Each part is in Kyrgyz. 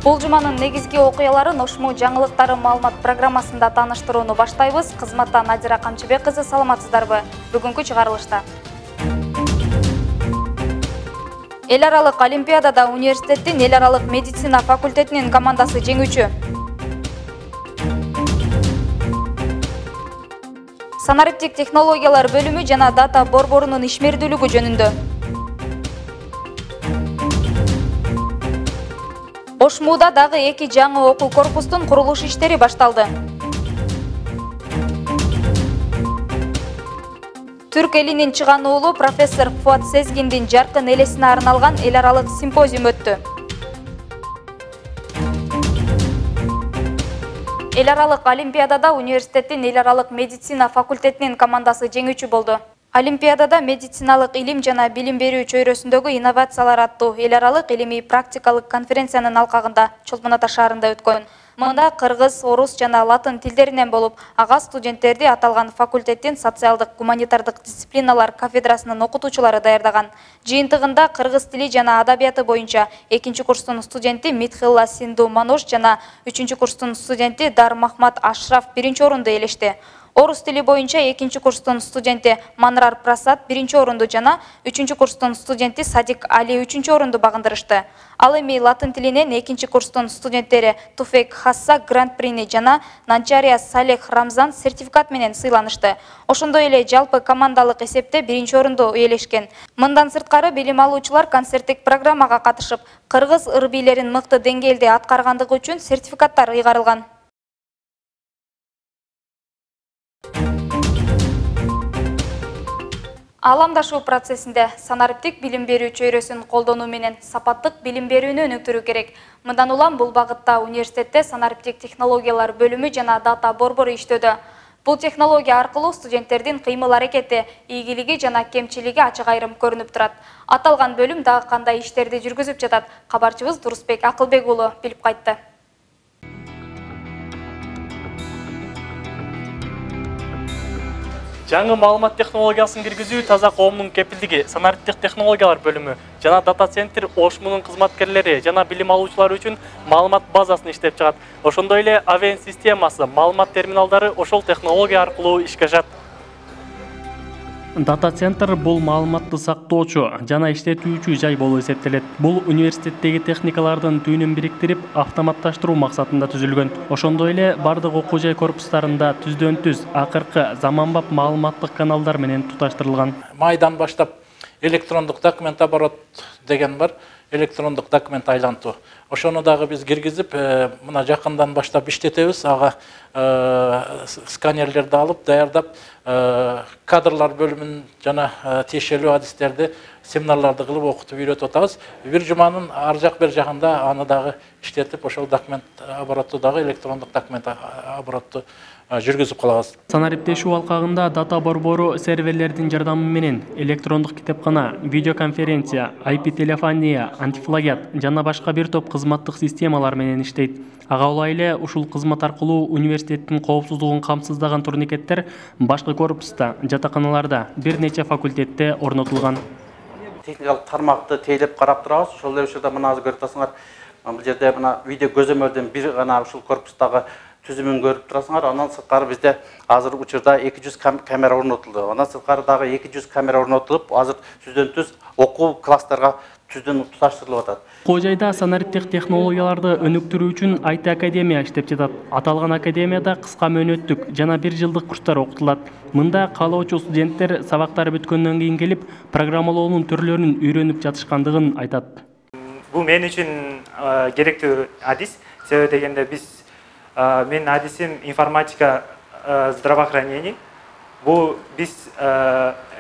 Бул жуманын негизги окуяларын Ошму жаңылыктары маалымат программасында тааныштырууну баштайбыз. Кызматта Надира Камчыбек кызы, саламатсыздарбы? Бүгүнкү чыгарылышта. Эл аралык олимпиадада университеттин эл аралык медицина факультетинин командасы жеңүүчү. Санариптик технологиялар бөлүмү жана дата борборунун ишмердүүлүгү жөнүндө. Ошмуда дагы 2 жаңы окуу корпустун курулуш иштери башталды. Түрк элинин чыган уулу профессор Фуат Сезгиндин жаркын элесине арналган эл аралык симпозиум өттү. Эл аралык олимпиадада университеттин эл аралык медицина факультетинин командасы жеңүүчү болду. Олимпиадада медициналык илим жана билим берүү чөйрөсүндөгү инновациялар аттуу эл аралык илимий практикалык конференциянын алкагында Чолпон Ата шаарында өткөн. Мында кыргыз, орус жана латын тилдеринен болуп, ага студенттерди аталган факультеттин социалдык гуманитардык дисциплиналар кафедрасынын окутуучулары даярдаган. Жыйынтыгында кыргыз тили жана адабияты боюнча 2-курстун студенти Митхилла Синду Мануш жана 3-курстун студенти Дар Махмат Ашраф 1-орунду ээлешти. Орус тили боюнча 2-курстун студенти Манрар Прасад 1-орунду жана 3-курстун студенти Садик Али 3-орунду багындырышты. Ал эми латын тилинен 2-курстун студенттери Туфек Хасса гран-прини жана Нанчария Салех Рамзан сертификат менен сыйланышты. Ошондой эле жалпы командалык эсепте 1-орунду ээлешкен. Мындан сырткары билим алуучулар концерттик программага катышып, кыргыз ыр бийлерин мыкты деңгээлде аткаргандыгы үчүн сертификаттар ыйгарылган. Аламдашуу процессинде санариптик билим берүү чөйрөсүн колдонуу менен сапаттык билим берүүнү өнүктүрүү керек. Мындан улам бул багытта университетте санариптик технологиялар бөлүмү жана дата борбору иштөөдө. Бул технология аркылуу студенттердин кыймыл-аракети, ийгилиги жана кемчилиги ачык айрым көрүнүп турат. Аталган бөлүм дагы кандай иштерди жүргүзүп жатат? Кабарчыбыз Турусбек Акылбек уулу билип кайтты. Жаңы маалымат технологиясын киргизүү таза коомдун кепилдиги, санариптик технологиялар бөлүмү жана дата центр Ошмунун кызматкерлери жана билим алуучулар үчүн маалымат базасын иштеп чыгат. Ошондой эле АВН системасы, маалымат терминалдары ошол технология аркылуу ишке ашат. Дата центр бул маалыматты сактоочу жана иштетүүчү жай болуп эсептелет. Бул университеттеги техникалардын түйүнүн бириктирип, автоматташтыруу максатында түзүлгөн. Ошондой эле бардык окуу жай корпустарында түздөн-түз акыркы заманбап маалыматтык каналдар менен туташтырылган. Майдан баштап электрондук документ оборот деген бар, электрондук документ айлантуу. Ошону дагы биз киргизип, мына жакындан баштап иштетебиз. Ага сканерлерди алып, даярдап, кадрлар бөлүмүн жана тиешелүү адистерди, семинарларды кылып окутуп үйрөтүп атабыз. Бир жуманын ар жак бер жагында аны дагы иштетип, ошол документ оборотту дагы электрондук документ оборотту жүргүзүп калабыз. Санариптешүү алкагында дата борбору серверлердин жардамы менен электрондук китепкана, видеоконференция, IP телефония, антиплагиат жана башка бир топ кызматтык системалар менен иштейт. Ага улай эле ушул кызмат аркылуу университеттин коопсуздугун камсыздаган турникеттер башка корпуста, жатаканаларда, бир нече факультетте орнотулган. Техникалык тармакты тейлеп карап турабыз. Ошол эле учурда мына азыр көрүп турасыңар. Бул жерде мына видео көзөмөлдөн бир гана ушул корпустагы түзүмүн көрүп турасыңар. Андан сырткары бизде азыр учурда 200 камера орнотулду. Андан сырткары дагы 200 камера орнотулуп, азыр түздөн-түз окуу класстарга түздөн туташтырылып атат. Окуу жайда санариптик технологияларды өнүктүрүү үчүн IT академия иштеп жатат. Аталган академияда кыска мөөнөттүк жана 1 жылдык курстар окутулат. Мында каалоочу студенттер сабактары бүткөндөн кийин келип, программалоонун түрлөрүн үйрөнүп жатышкандыгын айтат. Бул мен үчүн керектүү адис. Себеби дегенде менин адисим информатика здравоохранения. Бул биз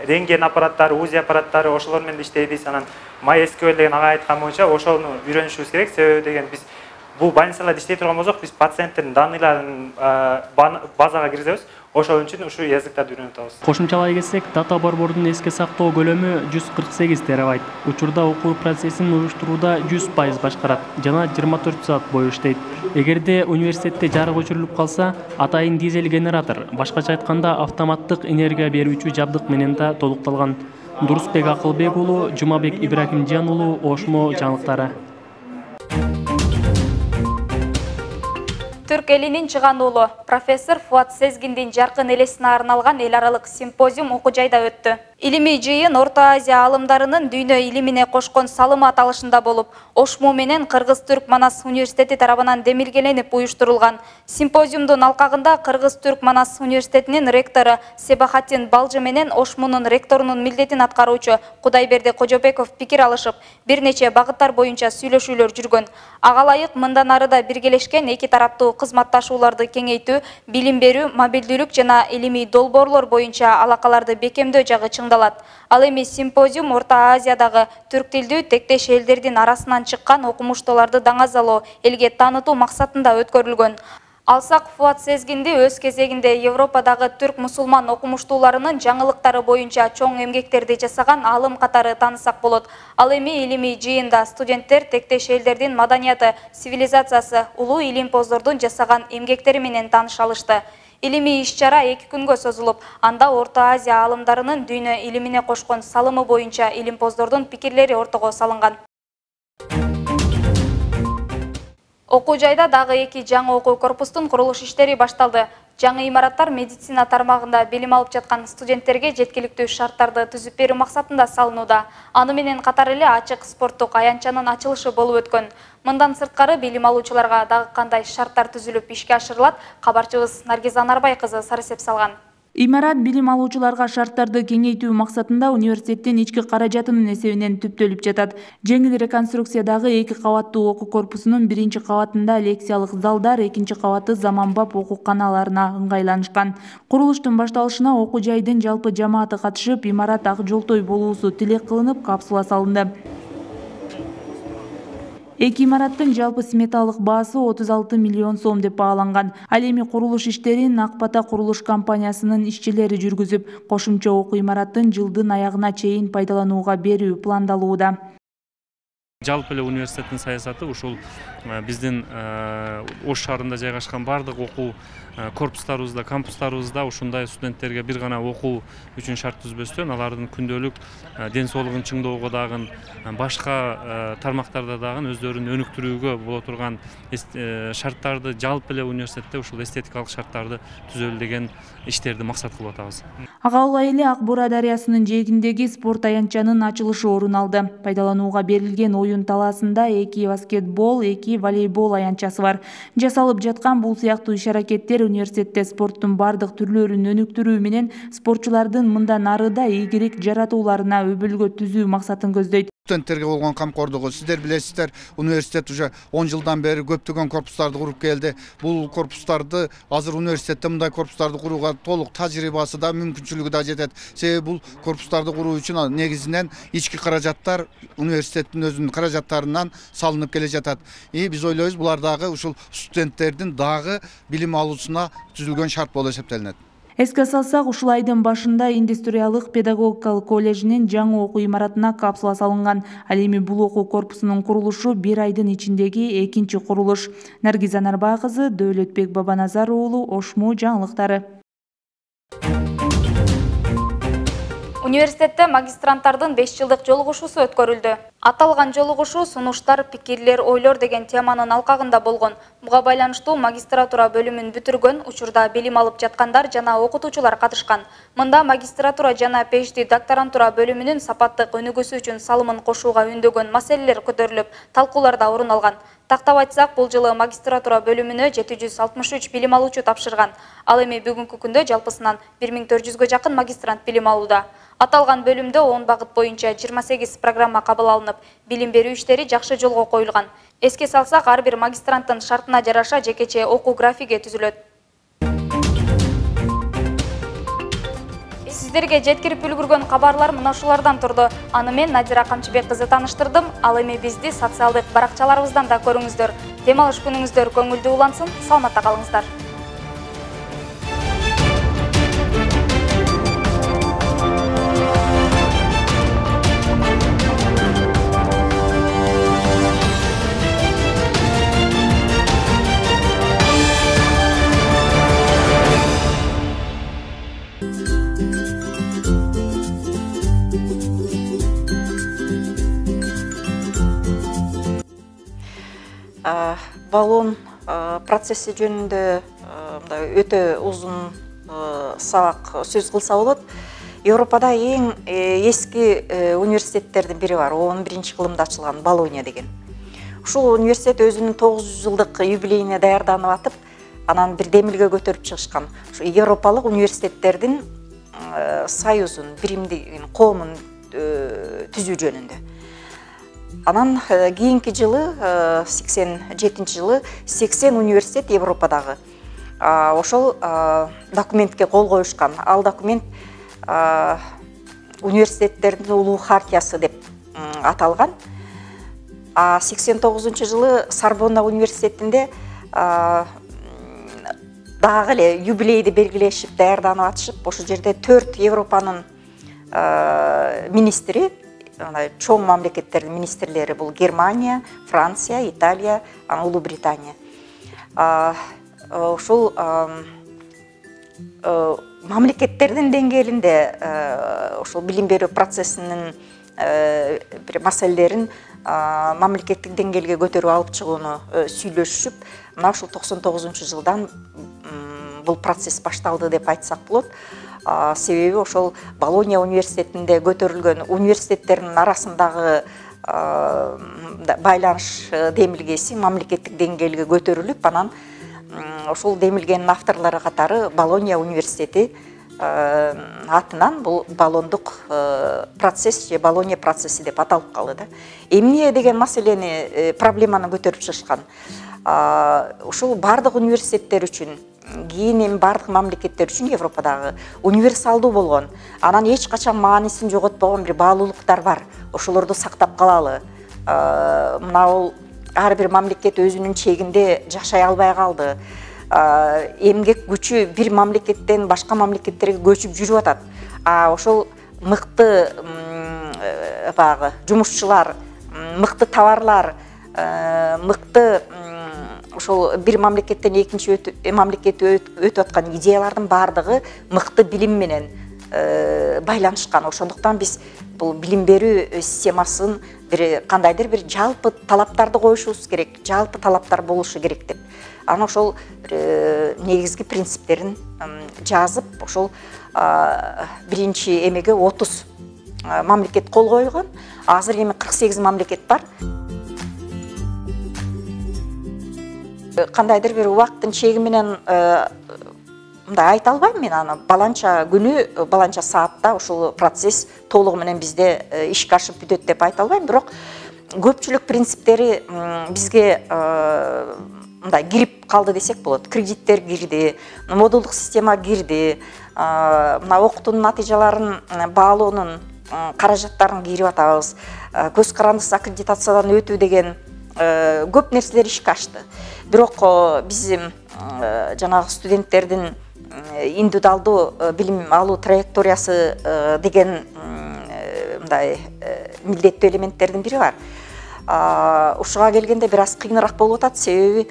рентген аппараттары, УЗИ аппараттары ошолор менен иштейбиз. Анан MySQL деген ага айткан боюнча ошону үйрөнүшүбүз керек. Себеби деген биз бул больницаларда иштей турган болсок, биз пациенттердин данныйларын базага киргизебиз. Ошол үчүн ушул языктарды үйрөнүп атабыз. Кошумчалай кетсек, дата борборунун эске сактоо көлөмү 148 терабайт. Учурда окуу процессин уюштурууда 100% башкарат жана 24 саат бою иштейт. Эгерде университетте жарык өчүрүлүп калса, атайын дизель генератор, башкача айтканда автоматтык энергия берүүчү жабдык менен да толукталган. Турусбек Акылбек уулу, Жумабек Ибрагимжан уулу, Ошмо жаңылыктары. Түрк элинин чыган уулу профессор Фуат Сезгиндин жаркын элесине арналган эл аралык симпозиум окуу жайда өттү. Илимий жыйын Орто Азия аалымдарынын дүйнө илимине кошкон салымы аталышында болуп, Ошму менен Кыргыз-Түрк Манас университети тарабынан демилгеленип уюштурулган. Симпозиумдун алкагында Кыргыз-Түрк Манас университетинин ректору Себахатин Балжы менен Ошмунун ректорунун милдетин аткаруучу Кудайберди Кожобеков пикир алышып, бир нече багыттар боюнча сүйлөшүүлөр жүргөн. Ага ылайык мындан ары да биргелешкен эки тараптуу кызматташууларды кеңейтүү, билим берүү, мобилдүүлүк жана илимий долбоорлор боюнча алакаларды бекемдөө жагы чыңдалат. Ал эми симпозиум Орто Азиядагы түрк тилдүү тектеш элдердин арасынан чыккан окумуштууларды даңазалоо, элге таанытуу максатында өткөрүлгөн. Алсак Фуат Сезгинди өз кезегинде Европадагы түрк мусулман окумуштууларынын жаңылыктары боюнча чоң эмгектерди жасаган аалым катары таанысак болот. Ал эми илимий жыйында студенттер тектеш элдердин маданияты, цивилизациясы, улуу илимпоздордун жасаган эмгектери менен тааныша алышты. Илимий иш-чара 2 күнгө созулуп, анда Орто Азия аалымдарынын дүйнө илимине кошкон салымы боюнча илимпоздордун пикирлери ортого салынган. Окуу жайда дагы 2 жаңы окуу корпустун курулуш иштери башталды. Жаңы имараттар медицина тармагында билим алып жаткан студенттерге жеткиликтүү шарттарды түзүп берүү максатында салынууда. Аны менен катар эле ачык спорттук аянтчанын ачылышы болуп өткөн. Мындан сырткары билим алуучуларга дагы кандай шарттар түзүлүп ишке ашырылат, кабарчыбыз Наргиза Нарбай кызы сарысеп салган. Имарат билим алуучуларга шарттарды кеңейтүү максатында университеттин ички каражатынын эсебинен түптөлүп жатат. Жеңил реконструкциядагы 2 кабаттуу окуу корпусунун 1-чи кабатында лекциялык залдар, 2-чи кабаты заманбап окууканаларына ыңгайланышкан. Курулуштун башталышына окуу жайдын жалпы жамааты катышып, имарат ак жолтой болуусу тилек кылынып, капсула салынды. 2 имараттын жалпы сметалык баасы 36 миллион сом деп бааланган. Ал эми курулуш иштерин Акбата курулуш компаниясынын ишчилери жүргүзүп, кошумча окуу имараттын жылдын аягына чейин пайдаланууга берүү пландалууда. Жалпы эле университеттин саясаты ушул биздин Ош шаарында жайгашкан бардык окуу корпустарыбызда, кампустарыбызда ушундай студенттерге бир гана окуу үчүн шарт түзбөстөн, алардын күндөлүк ден соолугун чыңдоого дагы, башка тармактарда дагы өздөрүн өнүктүрүүгө боло турган шарттарды жалпы эле университетте ушул эстетикалык шарттарды түзөлү деген иштерди максат кылып атабыз. Ага ылай эле Ак Бура дарыясынын жээгиндеги спорт аянтчанын ачылышы орун алды. Пайдаланууга берилген оюн талаасында 2 баскетбол, 2 волейбол аянтчасы бар. Жасалып жаткан бул сыяктуу иш-аракеттер университетте спорттун бардык түрлөрүн өнүктүрүү менен спортчулардын мындан ары да ийгирээк жаратууларына өбөлгө түзүү максатын көздөйт. Студенттерге болгон камкордугу, сиздер билесиздер, университет уже 10 жылдан бери көптөгөн корпустарды куруп келди. Бул корпустарды азыр университетте мындай корпустарды курууга толук тажрыйбасы да, мүмкүнчүлүгү да жетет. Себеби бул корпустарды куруу үчүн негизинен ички каражаттар университеттин өзүнүн каражаттарынан салынып келе жатат. Биз ойлойбуз, булар дагы ушул студенттердин дагы билим алуусуна түзүлгөн шарт болуп эсептелинет. Эске салсак, ушул айдын башында индустриялык педагогикалык коллежинин жаңы окуу имаратына капсула салынган. Ал эми бул окуу корпусунун курулушу 1 айдын ичиндеги 2-чи курулуш. Наргиза Нарбай кызы, Дөөлөтбек Бабаназар уулу, Ошму жаңылыктары. Университетте магистранттардын 5 жылдык жолугушуусу өткөрүлдү. Аталган жолугушуу сунуштар, пикирлер, ойлор деген теманын алкагында болгон. Буга байланыштуу магистратура бөлүмүн бүтүргөн, учурда билим алып жаткандар жана окутуучулар катышкан. Мында магистратура жана PhD докторантура бөлүмүнүн сапаттык өнүгүүсү үчүн салымын кошууга үндөгөн маселелер көтөрүлүп, талкууларда орун алган. Тактап айтсак, бул жылы магистратура бөлүмүнө 763 билим алуучу тапшырган. Ал эми бүгүнкү күндө жалпысынан 1400гө жакын магистрант билим алууда. Аталган бөлүмдө 10 багыт боюнча 28 программа кабыл алынып, билим берүү иштери жакшы жолго коюлган. Эске салсак, ар бир магистранттын шартына жараша жекече окуу графиги түзүлөт. Сиздерге жеткирип үлгүргөн кабарлар мына ушулардан турду. Аны мен Надира Камчыбек кызы тааныштырдым. Ал эми бизди социалдык баракчаларыбыздан да көрүңүздөр. Дем алыш күнүңүздөр көңүлдүү улансын. Саламатта калыңыздар. Баллон процесси жөнүндө өтө узун сабак сөз кылса болот. Европада эң эски университеттердин бири бар, 11-кылымда ачылган Болонья деген. Ушул университет өзүнүн 900 жылдык юбилейине даярданып атып, анан бир демилге көтөрүп чыгышкан. Ушу Европалык университеттердин союзун, биримдигин, коомун түзүү жөнүндө. Анан кийинки жылы, 87 жылы 80 университет Европадагы ошол документке кол коюшкан. Ал документ университеттердин улуу хартиясы деп аталган. 89 жылы Сорбонна университетинде дагы эле юбилейди белгилешип, даярданып атышып, ошол жерде 4 Европанын министри, чоң мамлекеттердин министрлери, бул Германия, Франция, Италия, Улуу Британия. Ушул мамлекеттердин деңгээлинде ошол билим берүү процессинин бир маселелерин мамлекеттик деңгээлге көтөрүп алып чыгууну сүйлөшүп, мына ушул 99 жылдан бул процесс башталды деп айтсак болот. Себеби ошол Болонья университетинде көтөрүлгөн университеттердин арасындагы байланыш демилгеси мамлекеттик деңгээлге көтөрүлүп, анан ошол демилгенин авторлору катары Болонья университети атынан бул балондук процесс же Болонья процесси деп аталып калды. Эмне деген маселени, проблеманы көтөрүп чыгышкан. Ушул бардык университеттер үчүн, кийин эми бардык мамлекеттер үчүн Европадагы универсалдуу болгон, анан эч качан маанисин жоготпогон бир баалуулуктар бар. Ошолорду сактап калалы. Мына бул ар бир мамлекет өзүнүн чегинде жашай албай калды. Эмгек күчү бир мамлекеттен башка мамлекеттерге көчүп жүрүп атат. Ошол мыкты багы жумушчулар, мыкты товарлар, мыкты ошол бир мамлекеттен экинчи мамлекетке өтүп аткан идеялардын бардыгы мыкты билим менен байланышкан. Ошондуктан биз бул билим берүү системасын бир кандайдыр бир жалпы талаптарды коюшубуз керек, жалпы талаптар болушу керек деп. Аны ошол негизги принциптерин жазып, ошол биринчи эмеге 30 мамлекет кол коюлган. Азыр эми 48 мамлекет бар. Кандайдыр бир убакыттын чеги менен мындай айта албайм мен, аны баланча күнү, баланча саатта ушул процесс толугу менен бизде ишке ашып бүтөт деп айта албайм, бирок көпчүлүк принциптери бизге мындай кирип калды десек болот. Кредиттер кирди, модулдук система кирди, мына окутуунун натыйжаларын баалоонун каражаттарын кирип атабыз, көз карандысыз аккредитациядан өтүү деген көп нерселер ишке ашты. Бирок биздин жанагы студенттердин индивидуалдуу билим алуу траекториясы деген мындай милдеттүү элементтердин бири бар. Ушуга келгенде бир аз кыйыныраак болуп атат, себеби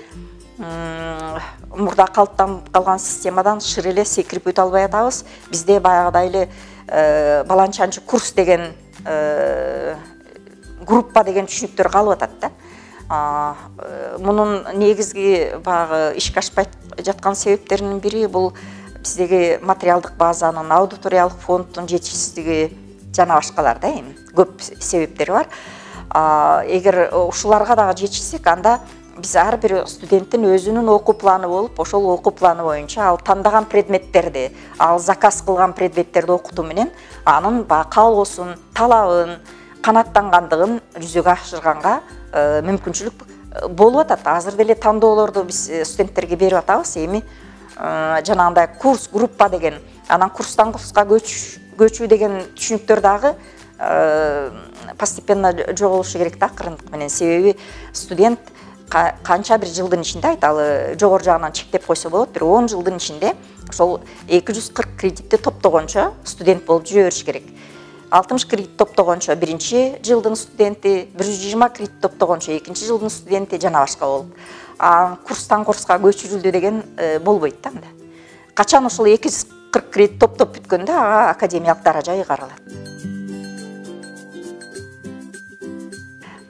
мурда калыптанып калган системадан шыр эле секирип өтө албай атабыз. Бизде баягыдай эле баланчанчы курс деген группа деген түшүнүктөр калып атат да. Мунун негизги багы ишке ашпай жаткан себептеринин бири бул биздеги материалдык базанын, аудиториялык фонддун жетишсиздиги жана башкалар да, эми көп себептери бар. Эгер ушуларга дагы жетишсек, анда биз ар бир студенттин өзүнүн окуу планы болуп, ошол окуу планы боюнча ал тандаган предметтерди, ал заказ кылган предметтерди окутуу менен анын каалоосун, талабын, канааттангандыгын жүзөгө ашырганга мүмкүнчүлүк болуп атат. Азыр деле тандоолорду биз студенттерге берип атабыз. Эми жанагындай курс, группа деген, анан курстан курска көчүү деген түшүнүктөр дагы постепенно жоголушу керек да, акырындык менен. Себеби студент канча бир жылдын ичинде, айталы жогору жагынан чектеп койсо болот, бир 10 жылдын ичинде ошол 240 кредитти топтогончо студент болуп жүрө бериш керек. 60 кредит топтогончо биринчи жылдын студенти, 120 кредит топтогончо экинчи жылдын студенти жана башка болуп. Курстан курска көчүрүлдү деген болбойт да анда. Качан ошол 240 кредит топтоп бүткөндө ага академиялык даража ыйгарылат.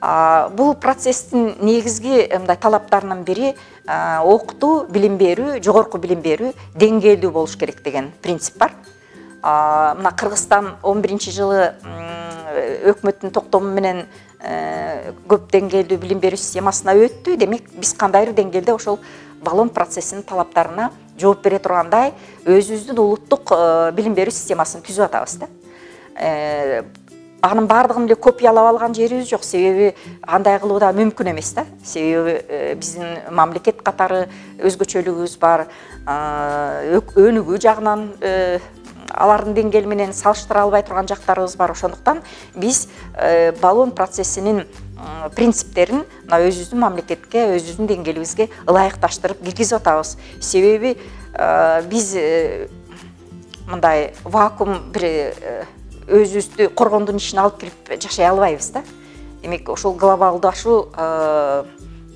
Бул процесстин негизги мындай талаптарынын бири окутуу, билим берүү, жогорку билим берүү деңгээлдүү болуш керек деген принцип бар. Мына Кыргызстан 11-жылы өкмөттүн токтому менен көп деңгээлдүү билим берүү системасына өттү. Демек, биз кандайдыр деңгээлде ошол Болон процессинин талаптарына жооп бере тургандай өзүбүздүн улуттук билим берүү системасын түзүп атабыз да. Анын бардыгын эле копиялап алган жерибиз жок, себеби андай кылуу да мүмкүн эмес да. Себеби биздин мамлекет катары өзгөчөлүгүбүз бар, өнүгүү жагынан алардын деңгээли менен салыштыра албай турган жактарыбыз бар. Ошондуктан биз Болон процессинин принциптерин өзүбүздүн мамлекетке, өзүбүздүн деңгээлибизге ылайыкташтырып киргизип атабыз. Себеби биз мындай вакуум бир өзүбүздү коргондун ишине алып кирип жашай албайбыз да. Демек, ошол глобалдашуу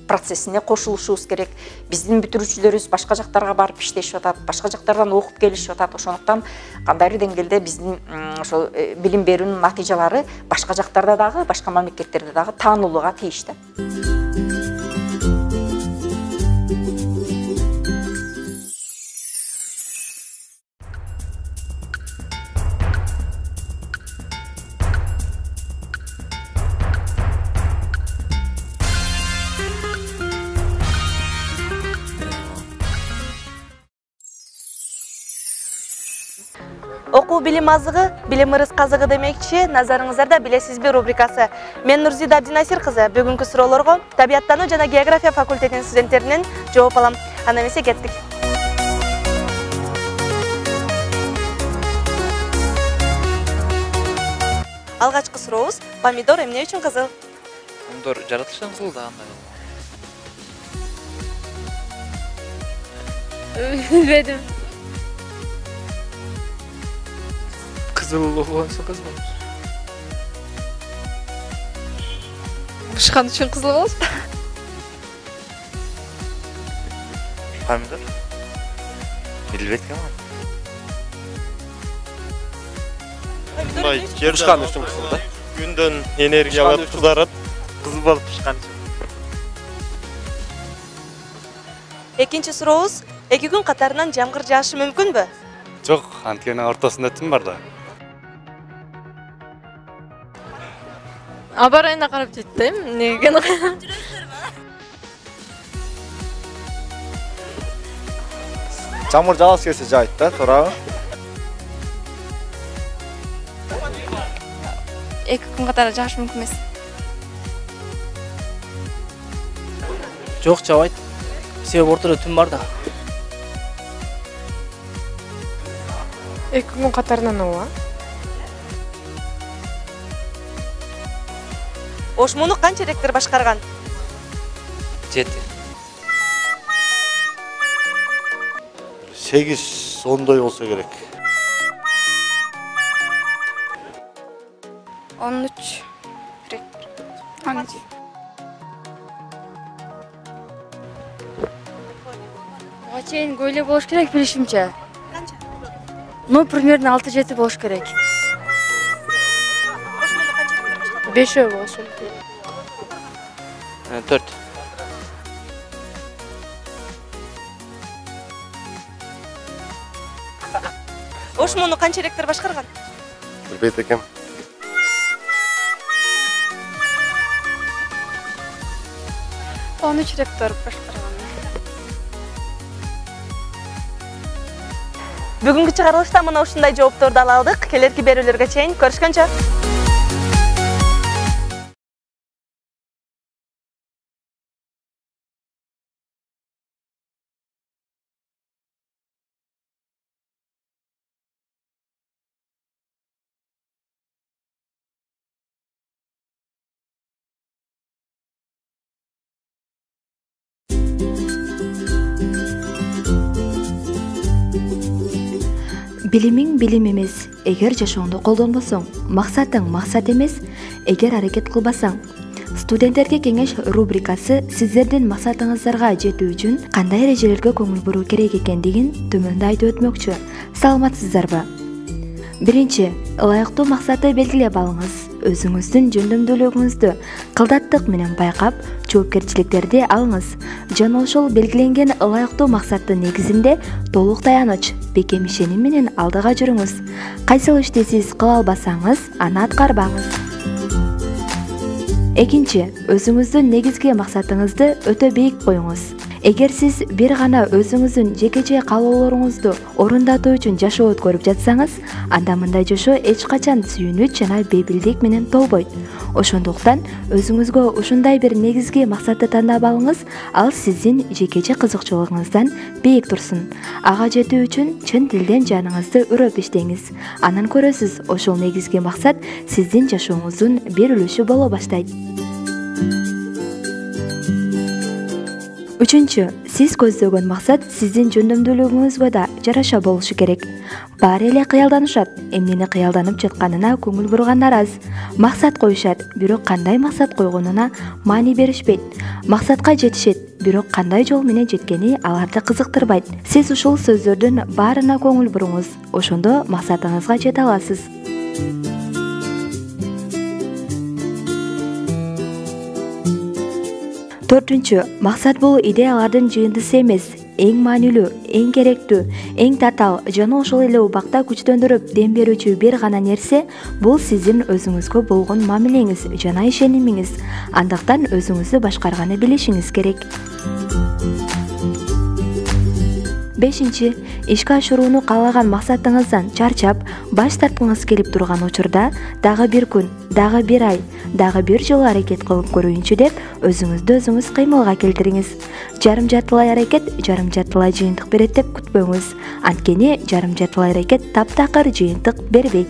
процессине кошулушубуз керек. Биздин бүтүрүүчүлөрүбүз башка жактарга барып иштешип атат, башка жактардан окуп келишип атат. Ошондуктан кандайдыр деңгээлде биздин ошол билим берүүнүн натыйжалары башка жактарда дагы, башка мамлекеттерде дагы таанылууга тийиш да. Окуу билим азыгы, билим ырыс казыгы демекчи, назарыңыздарда билесизби рубрикасы. Мен Нурзида Абдинасир кызы бүгүнкү суроолорго табияттануу жана география факультетинин студенттеринен жооп алам. Анда эмесе кеттик. Алгачкы сурообуз: помидор эмне үчүн кызыл? Помидор жаратылышынан кызыл да андай. Билбедим. Кызыл болгонсо кызыл болот. Бышкан үчүн кызыл болот. Помидор. Билбейт экен. Бышкан үчүн кызыл да. Күндөн энергия алып кызарат, кызыл болуп бышкан үчүн. Экинчи сурообуз: 2 күн катарынан жамгыр жаашы мүмкүнбү? Жок, анткени ортосунда түн бар да. Аба райына карап дейт да, эмне? Жамгыр жаасы келсе жаайт да, туурабы? 2 күн катары жаашы мүмкүн эмес. Жок, жабайт. Себеби ортодо түн бар да. 2 күн катарынан ооба. Ошмуну канча ректор башкарган? 7. 8-10 болсо керек. 13 ректор. 13. Буга чейин көйлө болуш керек билишимче. Канча? Ну, примерно 6-7 болуш керек. 5 болушу керек. 4. Ошмуну канча ректор башкарган? Билбейт экем. Он 13 ректор башкарган. Бүгүнкү чыгарылышта мына ушундай жоопторду ала алдык. Келерки берүүлөргө чейин көрүшкөнчө. Билимиң билим эмес, эгер жашооңду колдонбосоң, максатың максат эмес, эгер аракет кылбасаң. Студенттерге кеңеш рубрикасы сиздердин максатыңыздарга жетүү үчүн кандай эрежелерге көңүл буруу керек экендигин төмөндө айтып өтмөкчү. Саламатсыздарбы? Биринчи, ылайыктуу максатты белгилеп алыңыз. Өзүңүздүн жөндөмдүүлүгүңүздү кылдаттык менен байкап, жоопкерчиликтерди алыңыз. Жана ошол белгиленген ылайыктуу максаттын негизинде толук таяныч, бекем ишеним менен алдыга жүрүңүз. Кайсыл ишти сиз кыла албасаңыз, аны аткарбаңыз. Экинчи, өзүңүздүн негизги максатыңызды өтө бийик коюңуз. Эгер сиз бир гана өзүңүздүн жекече каалоолоруңузду орундатуу үчүн жашоо өткөрүп жатсаңыз, анда мындай жашоо эч качан сүйүнүч жана бейбилдик менен толбойт. Ошондуктан өзүңүзгө ушундай бир негизги максатты тандап алыңыз, ал сиздин жекече кызыкчылыгыңыздан бийик турсун. Ага жетүү үчүн чын тилден жаныңызды үрөп иштеңиз. Анан көрөсүз, ошол негизги максат сиздин жашооңуздун бир үлүшү боло баштайт. Үчүнчү, сиз көздөгөн максат сиздин жөндөмдүүлүгүңүзгө да жараша болушу керек. Баары эле кыялданышат, эмнени кыялданып жатканына көңүл бургандар аз. Максат коюшат, бирок кандай максат койгонуна маани беришпейт. Максатка жетишет, бирок кандай жол менен жеткени аларды кызыктырбайт. Сиз ушул сөздөрдүн баарына көңүл буруңуз, ошондо максатыңызга жете аласыз. Төртүнчү, максат бул идеялардын жыйындысы эмес, эң маанилүү, эң керектүү, эң татаал жана ошол эле убакта күчтөндүрүп дем берүүчү бир гана нерсе бул сиздин өзүңүзгө болгон мамилеңиз жана ишенимиңиз. Андыктан өзүңүздү башкарганы билишиңиз керек. Бешинчи, ишке ашырууну каалаган максатыңыздан чарчап, баш тарткыңыз келип турган учурда, дагы бир күн, дагы бир ай, дагы бир жыл аракет кылып көрөйүнчү деп өзүңүздү өзүңүз кыймылга келтириңиз. Жарым жартылай аракет жарым жартылай жыйынтык берет деп күтпөңүз. Анткени жарым жартылай аракет таптакыр жыйынтык бербейт.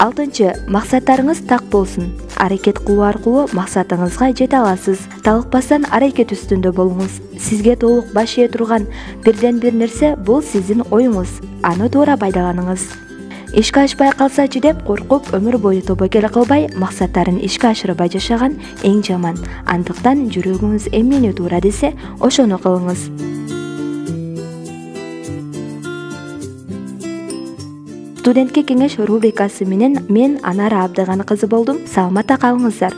Алтынчы, максаттарыңыз так болсун. Аракет кылуу аркылуу максатыңызга жете аласыз. Талыкпастан аракет үстүндө болуңуз. Сизге толук баш ие турган бирден бир нерсе бул сиздин оюңуз. Аны туура пайдаланыңыз. Ишке ашпай калсачы деп коркуп өмүр бою тобокел кылбай, максаттарын ишке ашырбай жашаган эң жаман. Андыктан жүрөгүңүз эмнени туура десе, ошону кылыңыз. Студентке кеңеш рубрикасы менен мен Анара Абдыган кызы болдум. Саламатта калыңыздар.